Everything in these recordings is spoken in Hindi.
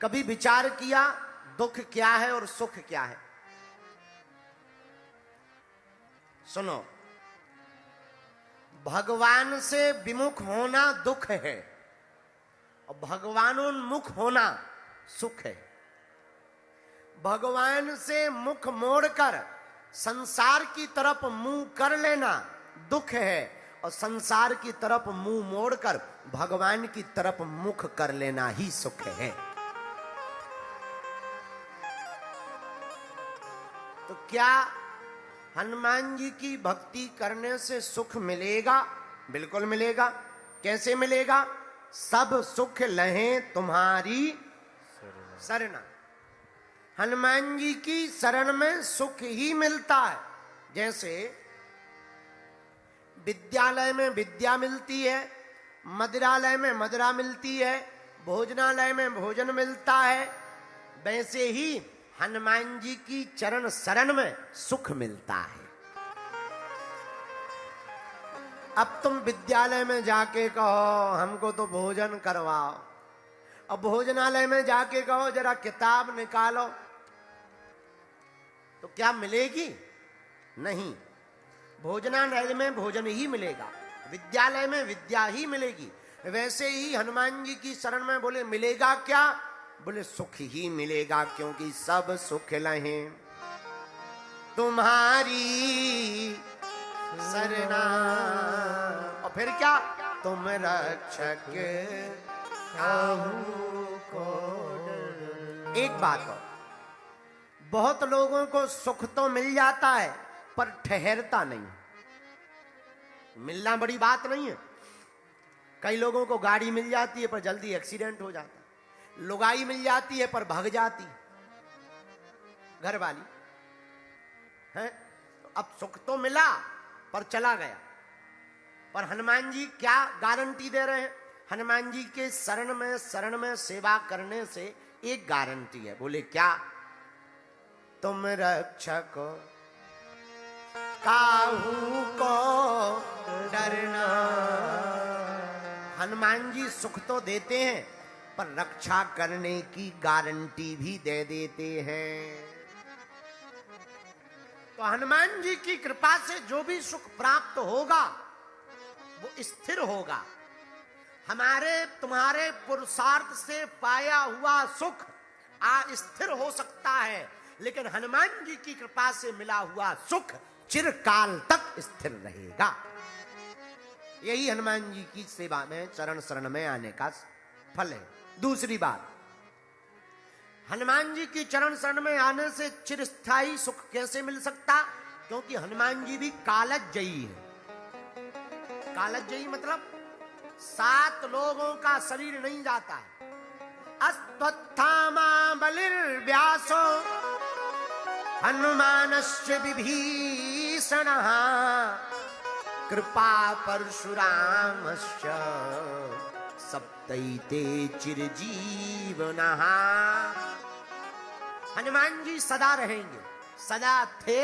कभी विचार किया दुख क्या है और सुख क्या है? सुनो, भगवान से विमुख होना दुख है और भगवानोन्मुख होना सुख है। भगवान से मुख मोड़कर संसार की तरफ मुंह कर लेना दुख है और संसार की तरफ मुंह मोड़कर भगवान की तरफ मुख कर लेना ही सुख है। तो क्या हनुमान जी की भक्ति करने से सुख मिलेगा? बिल्कुल मिलेगा। कैसे मिलेगा? सब सुख लहें तुम्हारी शरण। हनुमान जी की शरण में सुख ही मिलता है। जैसे विद्यालय में विद्या मिलती है, मदिरालय में मदिरा मिलती है, भोजनालय में भोजन मिलता है, वैसे ही हनुमान जी की चरण शरण में सुख मिलता है। अब तुम विद्यालय में जाके कहो हमको तो भोजन करवाओ, अब भोजनालय में जाके कहो जरा किताब निकालो, तो क्या मिलेगी? नहीं। भोजनालय में भोजन ही मिलेगा, विद्यालय में विद्या ही मिलेगी। वैसे ही हनुमान जी की शरण में बोले मिलेगा क्या? बोले सुख ही मिलेगा, क्योंकि सब सुख लहें तुम्हारी शरणा। और फिर क्या? तुम रक्षक को। एक बात हो, बहुत लोगों को सुख तो मिल जाता है पर ठहरता नहीं। मिलना बड़ी बात नहीं है। कई लोगों को गाड़ी मिल जाती है पर जल्दी एक्सीडेंट हो जाता है, लुगाई मिल जाती है पर भाग जाती घर वाली है। तो अब सुख तो मिला पर चला गया। पर हनुमान जी क्या गारंटी दे रहे हैं? हनुमान जी के शरण में सेवा करने से एक गारंटी है। बोले क्या? तुम रक्षक काहू को डरना। हनुमान जी सुख तो देते हैं पर रक्षा करने की गारंटी भी दे देते हैं। तो हनुमान जी की कृपा से जो भी सुख प्राप्त होगा वो स्थिर होगा। हमारे तुम्हारे पुरुषार्थ से पाया हुआ सुख अस्थिर हो सकता है, लेकिन हनुमान जी की कृपा से मिला हुआ सुख चिरकाल तक स्थिर रहेगा। यही हनुमान जी की सेवा में चरण शरण में आने का फल है। दूसरी बात, हनुमान जी की चरण शरण में आने से चिरस्थायी सुख कैसे मिल सकता? क्योंकि हनुमान जी भी कालजयी है। कालजयी मतलब 7 लोगों का शरीर नहीं जाता है। अश्वत्थामा बलिर्व्यासो हनुमानश्च विभीषणः कृपा परशुरामश्च सप्तैते चिरजीवनः। हनुमान जी सदा रहेंगे, सदा थे,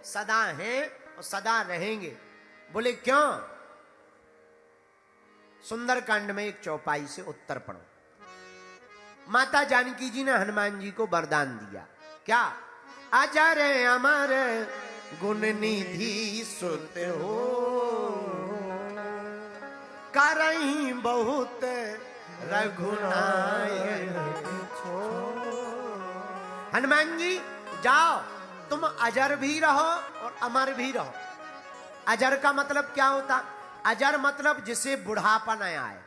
सदा हैं और सदा रहेंगे। बोले क्यों? सुंदरकांड में एक चौपाई से उत्तर पढ़ो। माता जानकी जी ने हनुमान जी को वरदान दिया। क्या? अजर अमर गुण निधि सुत हो करहीं बहुत रघुनायक छो। हनुमान जी जाओ, तुम अजर भी रहो और अमर भी रहो। अजर का मतलब क्या होता? अजर मतलब जिसे बुढ़ापा न आए,